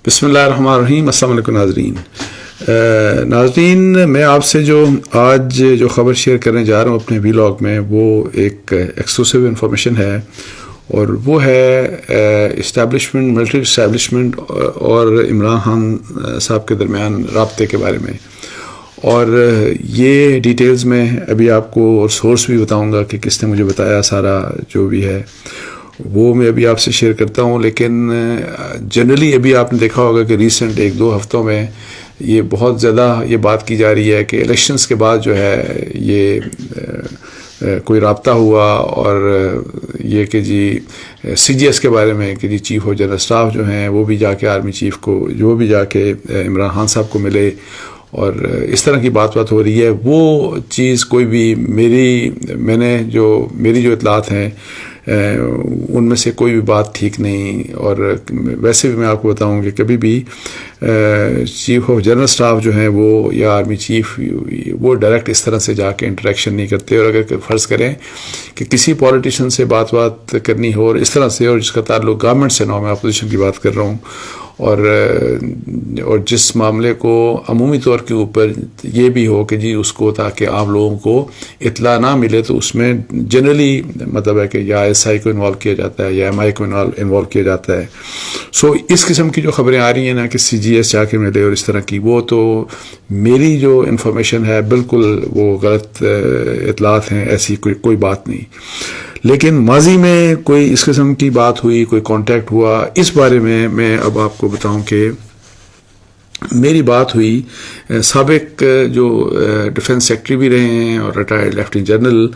بسم اللہ الرحمن الرحیم. السلام علیکم ناظرین. میں آپ سے جو آج جو خبر شیئر کرنے جا رہا ہوں اپنے ویلاگ میں، وہ ایک ایکسکلوسیو انفارمیشن ہے، اور وہ ہے اسٹیبلشمنٹ، ملٹری اسٹیبلشمنٹ اور عمران خان صاحب کے درمیان رابطے کے بارے میں. اور یہ ڈیٹیلز میں ابھی آپ کو اور سورس بھی بتاؤں گا کہ کس نے مجھے بتایا، سارا جو بھی ہے وہ میں ابھی آپ سے شیئر کرتا ہوں. لیکن جنرلی ابھی آپ نے دیکھا ہوگا کہ ریسنٹ 1-2 ہفتوں میں یہ بہت زیادہ یہ بات کی جا رہی ہے کہ الیکشنز کے بعد جو ہے یہ کوئی رابطہ ہوا، اور یہ کہ جی سی جی ایس کے بارے میں کہ جی چیف آف جنرل اسٹاف جو ہیں وہ بھی جا کے آرمی چیف کو، جو بھی جا کے عمران خان صاحب کو ملے، اور اس طرح کی بات ہو رہی ہے. وہ چیز کوئی بھی میری جو اطلاعات ہیں ان میں سے کوئی بھی بات ٹھیک نہیں. اور ویسے بھی میں آپ کو بتاؤں کہ کبھی بھی چیف آف جنرل اسٹاف جو ہیں وہ یا آرمی چیف وہ ڈائریکٹ اس طرح سے جا کے انٹریکشن نہیں کرتے. اور اگر فرض کریں کہ کسی پولیٹیشین سے بات کرنی ہو اور اس طرح سے، اور جس کا تعلق گورنمنٹ سے نہ ہو، میں اپوزیشن کی بات کر رہا ہوں، اور جس معاملے کو عمومی طور کے اوپر یہ بھی ہو کہ جی اس کو تاکہ عام لوگوں کو اطلاع نہ ملے، تو اس میں جنرلی مطلب ہے کہ یا ایس آئی کو انوالو کیا جاتا ہے یا ایم آئی کو انوالو کیا جاتا ہے. سو اس قسم کی جو خبریں آ رہی ہیں نا کہ سی جی ایس جا کے ملے اور اس طرح کی، وہ تو میری جو انفارمیشن ہے بالکل وہ غلط اطلاعات ہیں، ایسی کوئی بات نہیں. لیکن ماضی میں کوئی اس قسم کی بات ہوئی، کوئی کانٹیکٹ ہوا، اس بارے میں اب آپ کو بتاؤں کہ میری بات ہوئی سابق جو ڈیفنس سیکٹری بھی رہے ہیں اور ریٹائرڈ لیفٹیننٹ جنرل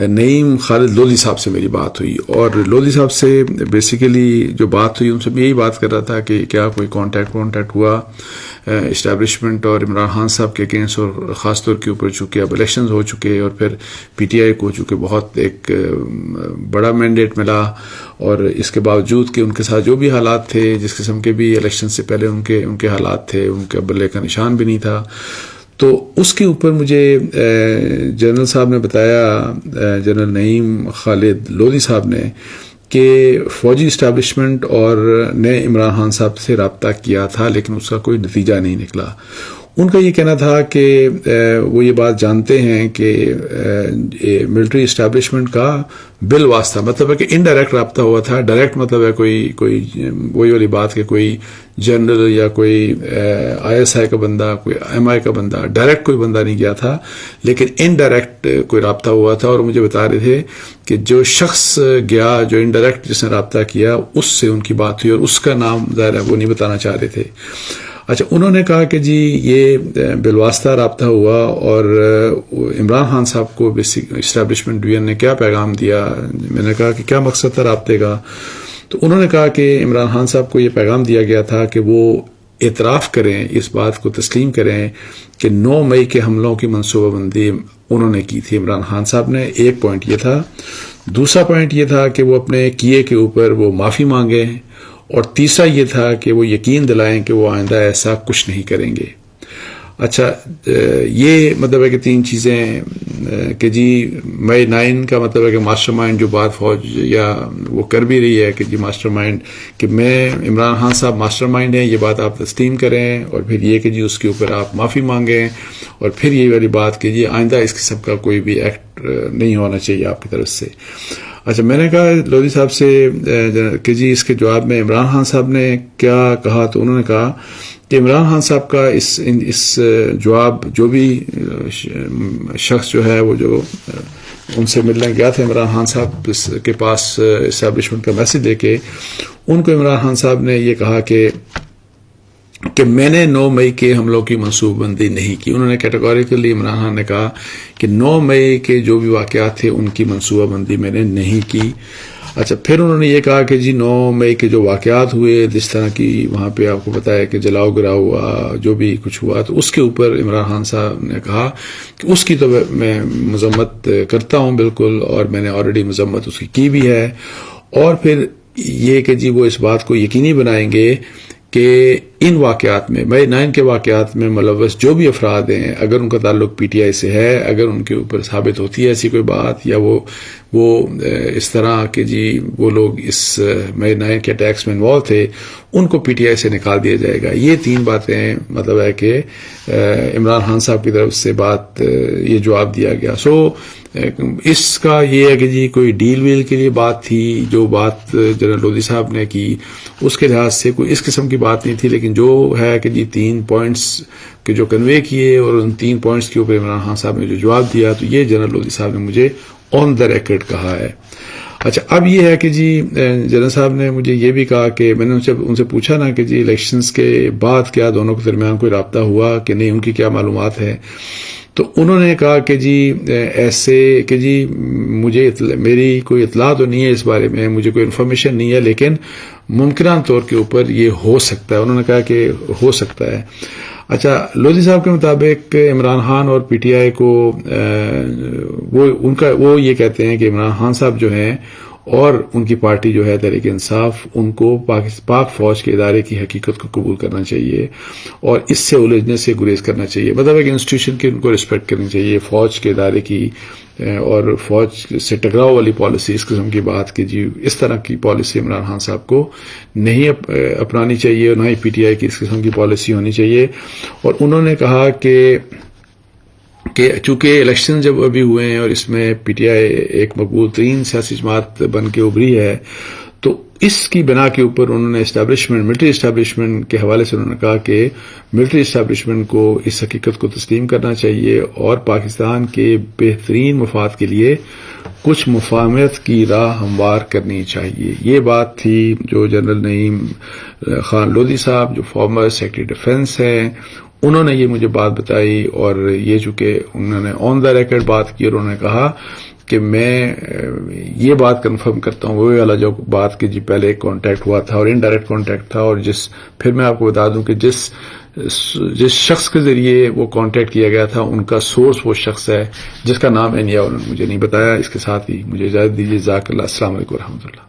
نعیم خالد لودھی صاحب سے میری بات ہوئی. اور لودھی صاحب سے بیسیکلی جو بات ہوئی، ان سے میں یہی بات کر رہا تھا کہ کیا کوئی کانٹیکٹ ہوا اسٹیبلشمنٹ اور عمران خان صاحب کے اگینسٹ، اور خاص طور کے اوپر چونکہ اب الیکشنز ہو چکے اور پھر پی ٹی آئی کو چونکہ بہت ایک بڑا مینڈیٹ ملا، اور اس کے باوجود کہ ان کے ساتھ جو بھی حالات تھے، جس قسم کے بھی الیکشن سے پہلے ان کے حالات تھے، ان کے بلے کا نشان بھی نہیں تھا. تو اس کے اوپر مجھے جنرل صاحب نے بتایا، جنرل نعیم خالد لودھی صاحب نے، کہ فوجی اسٹیبلشمنٹ اور نے عمران خان صاحب سے رابطہ کیا تھا لیکن اس کا کوئی نتیجہ نہیں نکلا. ان کا یہ کہنا تھا کہ وہ یہ بات جانتے ہیں کہ ملٹری اسٹیبلشمنٹ کا بالواسطہ، مطلب ہے کہ انڈائریکٹ رابطہ ہوا تھا. ڈائریکٹ مطلب ہے کوئی وہی والی بات کہ کوئی جنرل یا کوئی آئی ایس آئی کا بندہ، کوئی ایم آئی کا بندہ، ڈائریکٹ کوئی بندہ نہیں گیا تھا، لیکن انڈائریکٹ کوئی رابطہ ہوا تھا. اور مجھے بتا رہے تھے کہ جو شخص گیا، جو انڈائریکٹ جس نے رابطہ کیا، اس سے ان کی بات ہوئی، اور اس کا نام ظاہر ہے وہ نہیں بتانا چاہ رہے تھے. اچھا، انہوں نے کہا کہ جی یہ بالواسطہ رابطہ ہوا، اور عمران خان صاحب کو اسٹیبلشمنٹ ڈویژن نے کیا پیغام دیا. میں نے کہا کہ کیا مقصد تھا رابطے کا؟ تو انہوں نے کہا کہ عمران خان صاحب کو یہ پیغام دیا گیا تھا کہ وہ اعتراف کریں، اس بات کو تسلیم کریں کہ 9 مئی کے حملوں کی منصوبہ بندی انہوں نے کی تھی عمران خان صاحب نے. ایک پوائنٹ یہ تھا. دوسرا پوائنٹ یہ تھا کہ وہ اپنے کیے کے اوپر وہ معافی مانگیں، اور تیسرا یہ تھا کہ وہ یقین دلائیں کہ وہ آئندہ ایسا کچھ نہیں کریں گے. اچھا، یہ مطلب ہے کہ 3 چیزیں کہ جی مئی 9 کا مطلب ہے کہ ماسٹر مائنڈ جو بات فوج یا وہ کر بھی رہی ہے کہ جی ماسٹر مائنڈ، کہ میں عمران خان صاحب ماسٹر مائنڈ ہیں، یہ بات آپ تسلیم کریں، اور پھر یہ کہ جی اس کے اوپر آپ معافی مانگیں، اور پھر یہ والی بات کہ جی آئندہ اس قسم کا کوئی بھی ایکٹ نہیں ہونا چاہیے آپ کی طرف سے. اچھا، میں نے کہا لودھی صاحب سے کہ جی اس کے جواب میں عمران خان صاحب نے کیا کہا. تو انہوں نے کہا کہ عمران خان صاحب کا اس جواب، جو بھی شخص جو ہے وہ جو ان سے ملنے گیا تھا عمران خان صاحب کے پاس اسٹیبلشمنٹ کا میسج دے کے، ان کو عمران خان صاحب نے یہ کہا کہ میں نے 9 مئی کے حملوں کی منصوبہ بندی نہیں کی. انہوں نے کیٹیگوریکلی عمران خان نے کہا کہ 9 مئی کے جو بھی واقعات تھے ان کی منصوبہ بندی میں نے نہیں کی. اچھا، پھر انہوں نے یہ کہا کہ جی 9 مئی کے جو واقعات ہوئے، جس طرح کی وہاں پہ آپ کو بتایا کہ جلاؤ گرا ہوا، جو بھی کچھ ہوا، تو اس کے اوپر عمران خان صاحب نے کہا کہ اس کی تو میں مذمت کرتا ہوں بالکل، اور میں نے آلریڈی مذمت اس کی بھی ہے. اور پھر یہ کہ جی وہ اس بات کو یقینی بنائیں گے کہ ان واقعات میں مئی 9 کے واقعات میں ملوث جو بھی افراد ہیں، اگر ان کا تعلق پی ٹی آئی سے ہے، اگر ان کے اوپر ثابت ہوتی ہے ایسی کوئی بات، یا وہ اس طرح کہ جی وہ لوگ اس مئی 9 کے اٹیکس میں انوالو تھے، ان کو پی ٹی آئی سے نکال دیا جائے گا. یہ 3 باتیں مطلب ہے کہ عمران خان صاحب کی طرف سے بات یہ جواب دیا گیا. اس کا یہ ہے کہ جی کوئی ڈیل ویل کے لیے بات تھی، جو بات جنرل لودھی صاحب نے کی اس کے لحاظ سے کوئی اس قسم کی بات نہیں تھی، لیکن جو ہے کہ جی 3 پوائنٹس کے جو کنوے کیے اور ان 3 پوائنٹس کے اوپر عمران خان صاحب نے جو جواب دیا، تو یہ جنرل لودھی صاحب نے مجھے آن دا ریکارڈ کہا ہے. اچھا، اب یہ ہے کہ جی جنرل صاحب نے مجھے یہ بھی کہا کہ میں نے ان سے پوچھا نا کہ جی الیکشنز کے بعد کیا دونوں کے درمیان کوئی رابطہ ہوا کہ نہیں، ان کی کیا معلومات ہے. تو انہوں نے کہا کہ جی ایسے کہ جی مجھے میری کوئی اطلاع تو نہیں ہے اس بارے میں، مجھے کوئی انفارمیشن نہیں ہے، لیکن ممکنہ طور کے اوپر یہ ہو سکتا ہے. انہوں نے کہا کہ ہو سکتا ہے. اچھا، لودھی صاحب کے مطابق عمران خان اور پی ٹی آئی کو وہ یہ کہتے ہیں کہ عمران خان صاحب جو ہیں اور ان کی پارٹی جو ہے تحریک انصاف، ان کو پاک فوج کے ادارے کی حقیقت کو قبول کرنا چاہیے اور اس سے الجھنے سے گریز کرنا چاہیے. مطلب ایک انسٹیٹیوشن کی ان کو رسپیکٹ کرنی چاہیے، فوج کے ادارے کی اور فوج سے ٹکراؤ والی پالیسی، اس قسم کی بات کہ جی اس طرح کی پالیسی عمران خان صاحب کو نہیں اپنانی چاہیے، اور نہ ہی پی ٹی آئی کی اس قسم کی پالیسی ہونی چاہیے. اور انہوں نے کہا کہ چونکہ الیکشن جب ابھی ہوئے ہیں اور اس میں پی ٹی آئی ایک مقبول ترین سیاسی جماعت بن کے ابھری ہے، تو اس کی بنا کے اوپر انہوں نے ملٹری اسٹیبلشمنٹ کے حوالے سے انہوں نے کہا کہ ملٹری اسٹیبلشمنٹ کو اس حقیقت کو تسلیم کرنا چاہیے اور پاکستان کے بہترین مفاد کے لیے کچھ مفاہمت کی راہ ہموار کرنی چاہیے. یہ بات تھی جو جنرل نعیم خان لودھی صاحب، جو فارمر سیکرٹری ڈیفنس ہیں، انہوں نے یہ مجھے بات بتائی. اور یہ چونکہ انہوں نے آن دا ریکارڈ بات کی اور انہوں نے کہا کہ میں یہ بات کنفرم کرتا ہوں، وہی والا جو بات کہ جی پہلے کانٹیکٹ ہوا تھا اور انڈائریکٹ کانٹیکٹ تھا، اور پھر میں آپ کو بتا دوں کہ جس شخص کے ذریعے وہ کانٹیکٹ کیا گیا تھا ان کا سورس وہ شخص ہے جس کا نام انہوں نے مجھے نہیں بتایا. اس کے ساتھ ہی مجھے اجازت دیجیے. جزاک اللہ. السلام علیکم ورحمۃ اللہ.